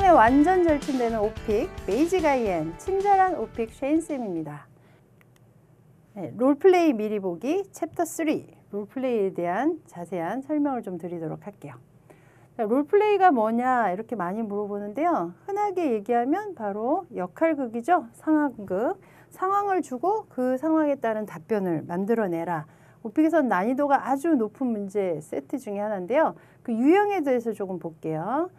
사랑에 완전 절친되는 오픽, 베이지가이엔, 친절한 오픽 셰인쌤입니다. 네, 롤플레이 미리 보기 챕터 3, 롤플레이에 대한 자세한 설명을 좀 드리도록 할게요. 자, 롤플레이가 뭐냐 이렇게 많이 물어보는데요. 흔하게 얘기하면 바로 역할극이죠. 상황극. 상황을 주고 그 상황에 따른 답변을 만들어내라. 오픽에서는 난이도가 아주 높은 문제 세트 중에 하나인데요. 그 유형에 대해서 조금 볼게요.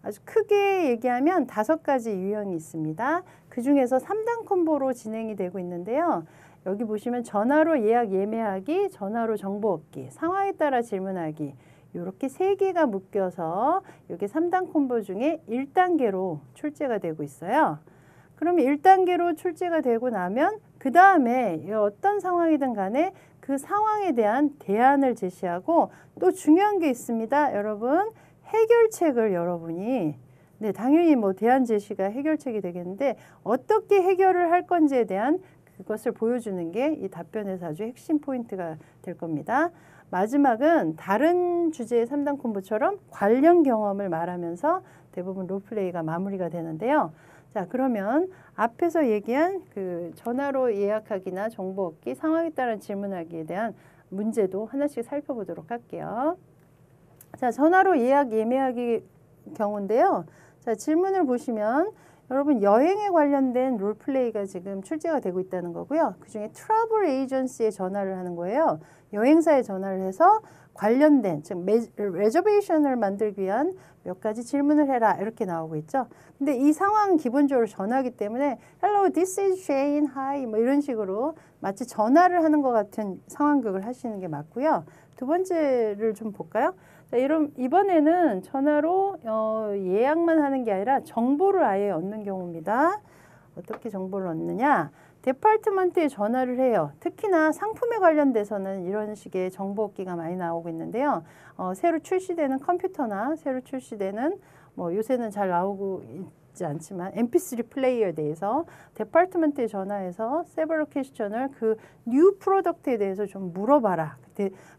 아주 크게 얘기하면 5가지 유형이 있습니다. 그 중에서 3단 콤보로 진행이 되고 있는데요. 여기 보시면 전화로 예약 예매하기, 전화로 정보 얻기, 상황에 따라 질문하기 이렇게 3개가 묶여서 이게 3단 콤보 중에 1단계로 출제가 되고 있어요. 그러면 1단계로 출제가 되고 나면 그 다음에 어떤 상황이든 간에 그 상황에 대한 대안을 제시하고 또 중요한 게 있습니다. 여러분 해결책을 여러분이 당연히 뭐 대안 제시가 해결책이 되겠는데 어떻게 해결을 할 건지에 대한 그것을 보여주는 게 이 답변에서 아주 핵심 포인트가 될 겁니다. 마지막은 다른 주제의 3단 콤보처럼 관련 경험을 말하면서 대부분 롤플레이가 마무리가 되는데요. 자, 그러면 앞에서 얘기한 그 전화로 예약하기나 정보 얻기, 상황에 따른 질문하기에 대한 문제도 하나씩 살펴보도록 할게요. 자, 전화로 예약 예매하기 경우인데요. 자, 질문을 보시면 여러분 여행에 관련된 롤플레이가 지금 출제가 되고 있다는 거고요. 그중에 트러블 에이전시에 전화를 하는 거예요. 여행사에 전화를 해서 관련된 즉 레저베이션을 만들기 위한 몇 가지 질문을 해라 이렇게 나오고 있죠. 근데 이 상황은 기본적으로 전화기 때문에 Hello, this is Jane, hi 뭐 이런 식으로 마치 전화를 하는 것 같은 상황극을 하시는 게 맞고요. 두 번째를 좀 볼까요? 자, 이번에는 전화로 예약만 하는 게 아니라 정보를 아예 얻는 경우입니다. 어떻게 정보를 얻느냐? 디파트먼트에 전화를 해요. 특히나 상품에 관련돼서는 이런 식의 정보 얻기가 많이 나오고 있는데요. 새로 출시되는 컴퓨터나 새로 출시되는 뭐 요새는 잘 나오고 있지 않지만 MP3 플레이어에 대해서 디파트먼트에 전화해서 세버럴 퀘스천을 그 뉴 프로덕트에 대해서 좀 물어봐라.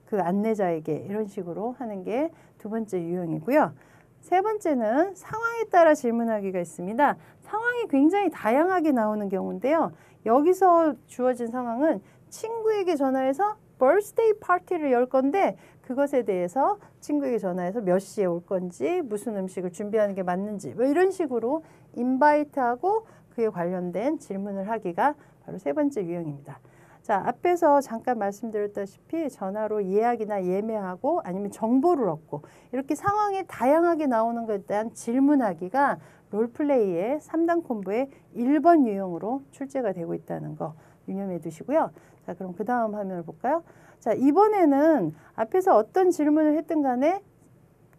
그 안내자에게 이런 식으로 하는 게 두 번째 유형이고요. 세 번째는 상황에 따라 질문하기가 있습니다. 상황이 굉장히 다양하게 나오는 경우인데요. 여기서 주어진 상황은 친구에게 전화해서 birthday 파티를 열 건데 그것에 대해서 친구에게 전화해서 몇 시에 올 건지 무슨 음식을 준비하는 게 맞는지 뭐 이런 식으로 인바이트하고 그에 관련된 질문을 하기가 바로 세 번째 유형입니다. 자, 앞에서 잠깐 말씀드렸다시피 전화로 예약이나 예매하고 아니면 정보를 얻고 이렇게 상황에 다양하게 나오는 것에 대한 질문하기가 롤플레이의 3단 콤보의 1번 유형으로 출제가 되고 있다는 거 유념해 두시고요. 자, 그럼 그 다음 화면을 볼까요? 자, 이번에는 앞에서 어떤 질문을 했든 간에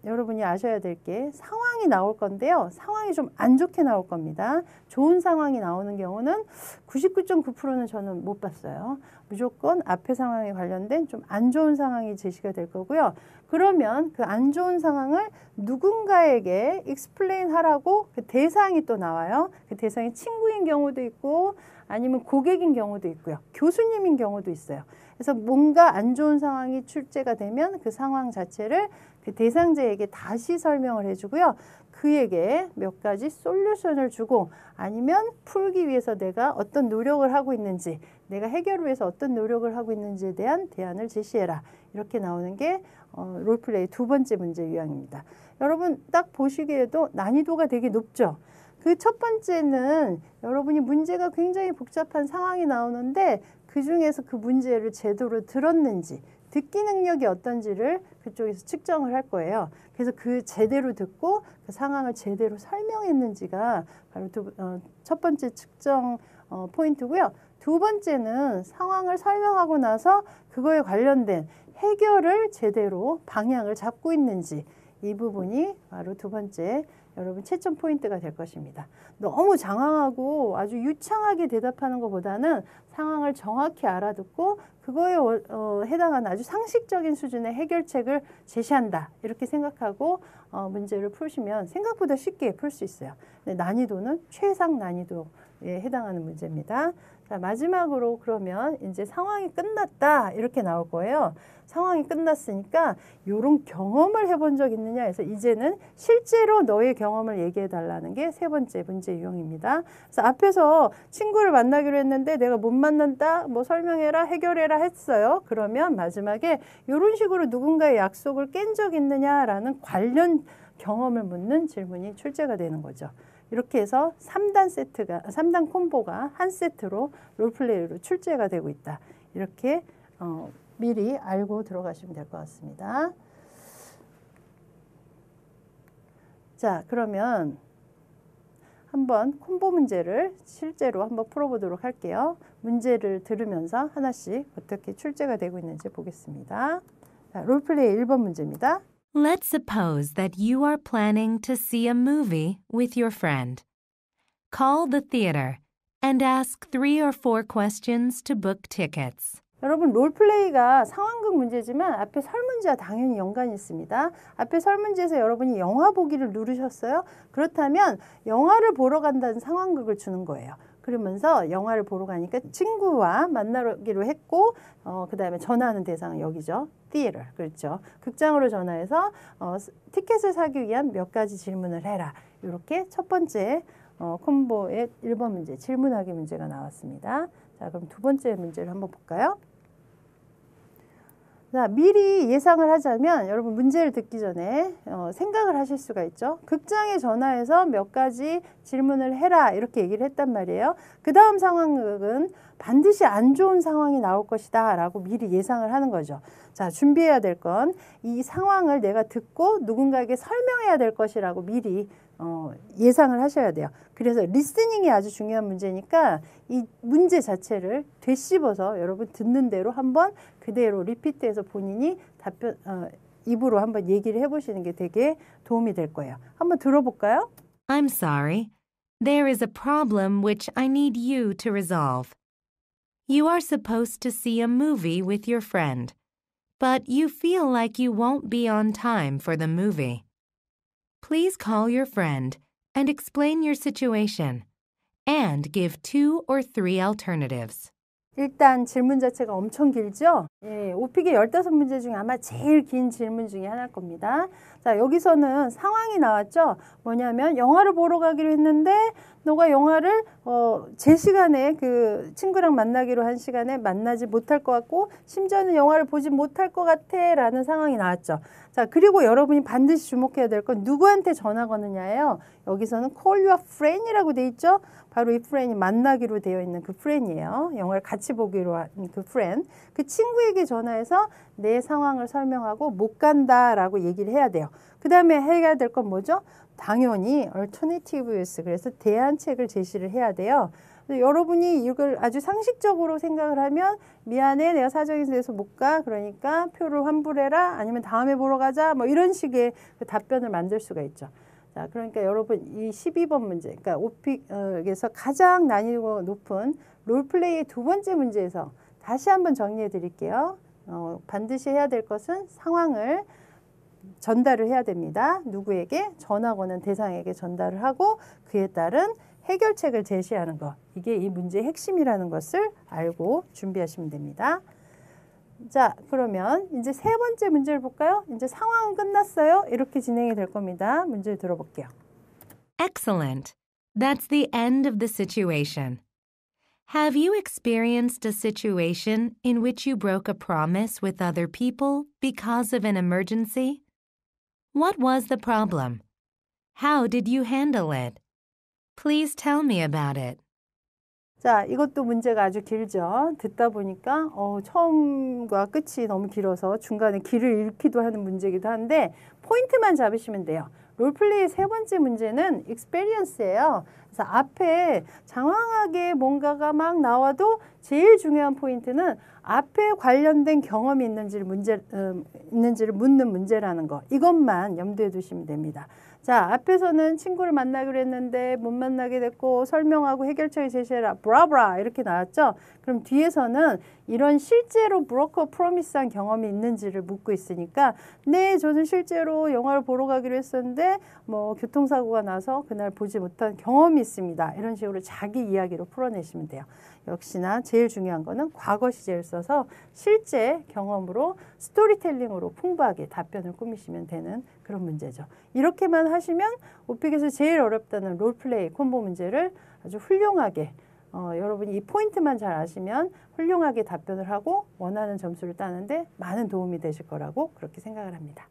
여러분이 아셔야 될 게 상황이 나올 건데요. 상황이 좀 안 좋게 나올 겁니다. 좋은 상황이 나오는 경우는 99.9%는 저는 못 봤어요. 무조건 앞에 상황에 관련된 좀 안 좋은 상황이 제시가 될 거고요. 그러면 그 안 좋은 상황을 누군가에게 익스플레인 하라고 그 대상이 또 나와요. 그 대상이 친구인 경우도 있고 아니면 고객인 경우도 있고요. 교수님인 경우도 있어요. 그래서 뭔가 안 좋은 상황이 출제가 되면 그 상황 자체를 그 대상자에게 다시 설명을 해주고요. 그에게 몇 가지 솔루션을 주고 아니면 풀기 위해서 내가 어떤 노력을 하고 있는지 내가 해결을 위해서 어떤 노력을 하고 있는지에 대한 대안을 제시해라. 이렇게 나오는 게 롤플레이 두 번째 문제 유형입니다. 여러분 딱 보시기에도 난이도가 되게 높죠. 그 첫 번째는 여러분이 문제가 굉장히 복잡한 상황이 나오는데 그 중에서 그 문제를 제대로 들었는지 듣기 능력이 어떤지를 그쪽에서 측정을 할 거예요. 그래서 그 제대로 듣고 그 상황을 제대로 설명했는지가 바로 첫 번째 측정 포인트고요. 두 번째는 상황을 설명하고 나서 그거에 관련된 해결을 제대로 방향을 잡고 있는지 이 부분이 바로 두 번째 여러분 채점 포인트가 될 것입니다. 너무 장황하고 아주 유창하게 대답하는 것보다는 상황을 정확히 알아듣고 그거에 해당하는 아주 상식적인 수준의 해결책을 제시한다. 이렇게 생각하고 문제를 푸시면 생각보다 쉽게 풀 수 있어요. 근데 난이도는 최상 난이도에 해당하는 문제입니다. 자, 마지막으로 그러면 이제 상황이 끝났다 이렇게 나올 거예요. 상황이 끝났으니까 이런 경험을 해본 적 있느냐 해서 이제는 실제로 너의 경험을 얘기해 달라는 게 세 번째 문제 유형입니다. 그래서 앞에서 친구를 만나기로 했는데 내가 못 만난다, 뭐 설명해라, 해결해라 했어요. 그러면 마지막에 이런 식으로 누군가의 약속을 깬 적 있느냐라는 관련 경험을 묻는 질문이 출제가 되는 거죠. 이렇게 해서 3단 콤보가 한 세트로 롤플레이로 출제가 되고 있다. 이렇게 미리 알고 들어가시면 될 것 같습니다. 자, 그러면 한번 콤보 문제를 실제로 한번 풀어보도록 할게요. 문제를 들으면서 하나씩 어떻게 출제가 되고 있는지 보겠습니다. 자, 롤플레이 1번 문제입니다. Let's suppose that you are planning to see a movie with your friend. Call the theater and ask 3 or 4 questions to book tickets. 여러분 롤플레이가 상황극 문제지만 앞에 설문지와 당연히 연관이 있습니다. 앞에 설문지에서 여러분이 영화 보기를 누르셨어요. 그렇다면 영화를 보러 간다는 상황극을 주는 거예요. 그러면서 영화를 보러 가니까 친구와 만나기로 했고 그 다음에 전화하는 대상은 여기죠. theater. 그렇죠. 극장으로 전화해서 티켓을 사기 위한 몇 가지 질문을 해라. 이렇게 첫 번째 콤보의 1번 문제, 질문하기 문제가 나왔습니다. 자, 그럼 두 번째 문제를 한번 볼까요? 자, 미리 예상을 하자면 여러분 문제를 듣기 전에 생각을 하실 수가 있죠. 극장에 전화해서 몇 가지 질문을 해라 이렇게 얘기를 했단 말이에요. 그 다음 상황극은 반드시 안 좋은 상황이 나올 것이다 라고 미리 예상을 하는 거죠. 자, 준비해야 될 건 이 상황을 내가 듣고 누군가에게 설명해야 될 것이라고 미리 예상을 하셔야 돼요. 그래서 리스닝이 아주 중요한 문제니까 이 문제 자체를 되씹어서 여러분 듣는 대로 한번 그대로 리피트해서 본인이 답변 입으로 한번 얘기를 해보시는 게 되게 도움이 될 거예요. 한번 들어볼까요? I'm sorry. There is a problem which I need you to resolve. You are supposed to see a movie with your friend, but you feel like you won't be on time for the movie. Please call your friend and explain your situation and give 2 or 3 alternatives. 일단 질문 자체가 엄청 길죠? 예, 오픽의 15문제 중에 아마 제일 긴 질문 중에 하나일 겁니다. 자, 여기서는 상황이 나왔죠? 뭐냐면 영화를 보러 가기로 했는데 너가 영화를 제 시간에 그 친구랑 만나기로 한 시간에 만나지 못할 것 같고 심지어는 영화를 보지 못할 것 같아 라는 상황이 나왔죠. 자, 그리고 여러분이 반드시 주목해야 될 건 누구한테 전화 거느냐예요. 여기서는 call your friend이라고 돼 있죠. 바로 이 friend이 만나기로 되어 있는 그 friend이에요. 영화를 같이 보기로 한 그 friend. 그 친구에게 전화해서 내 상황을 설명하고 못 간다라고 얘기를 해야 돼요. 그 다음에 해야 될 건 뭐죠? 당연히 alternatives, 그래서 대안책을 제시를 해야 돼요. 여러분이 이걸 아주 상식적으로 생각을 하면 미안해, 내가 사정이 있어서 못 가, 그러니까 표를 환불해라, 아니면 다음에 보러 가자, 뭐 이런 식의 그 답변을 만들 수가 있죠. 자, 그러니까 여러분 이 12번 문제, 그러니까 오픽에서 가장 난이도가 높은 롤플레이의 두 번째 문제에서 다시 한번 정리해 드릴게요. 반드시 해야 될 것은 상황을 전달을 해야 됩니다. 누구에게? 전화 거는 대상에게 전달을 하고 그에 따른 해결책을 제시하는 것. 이게 이 문제의 핵심이라는 것을 알고 준비하시면 됩니다. 자, 그러면 이제 세 번째 문제를 볼까요? 이제 상황은 끝났어요. 이렇게 진행이 될 겁니다. 문제를 들어볼게요. Excellent. That's the end of the situation. Have you experienced a situation in which you broke a promise with other people because of an emergency? What was the problem? How did you handle it? Please tell me about it. 자, 이것도 문제가 아주 길죠. 듣다 보니까 처음과 끝이 너무 길어서 중간에 길을 잃기도 하는 문제이기도 한데 포인트만 잡으시면 돼요. 롤플레이의 세 번째 문제는 experience예요. 그래서 앞에 장황하게 뭔가가 막 나와도 제일 중요한 포인트는 앞에 관련된 경험이 있는지를 묻는 문제라는 거. 이것만 염두에 두시면 됩니다. 자, 앞에서는 친구를 만나기로 했는데 못 만나게 됐고 설명하고 해결책을 제시해라. 브라브라 이렇게 나왔죠. 그럼 뒤에서는 이런 실제로 브로커 프로미스한 경험이 있는지를 묻고 있으니까 네, 저는 실제로 영화를 보러 가기로 했었는데 뭐 교통사고가 나서 그날 보지 못한 경험이 있습니다. 이런 식으로 자기 이야기로 풀어내시면 돼요. 역시나 제일 중요한 거는 과거 시제를 써서 실제 경험으로 스토리텔링으로 풍부하게 답변을 꾸미시면 되는 그런 문제죠. 이렇게만 하시면 오픽에서 제일 어렵다는 롤플레이 콤보 문제를 아주 훌륭하게 여러분이 이 포인트만 잘 아시면 훌륭하게 답변을 하고 원하는 점수를 따는데 많은 도움이 되실 거라고 그렇게 생각을 합니다.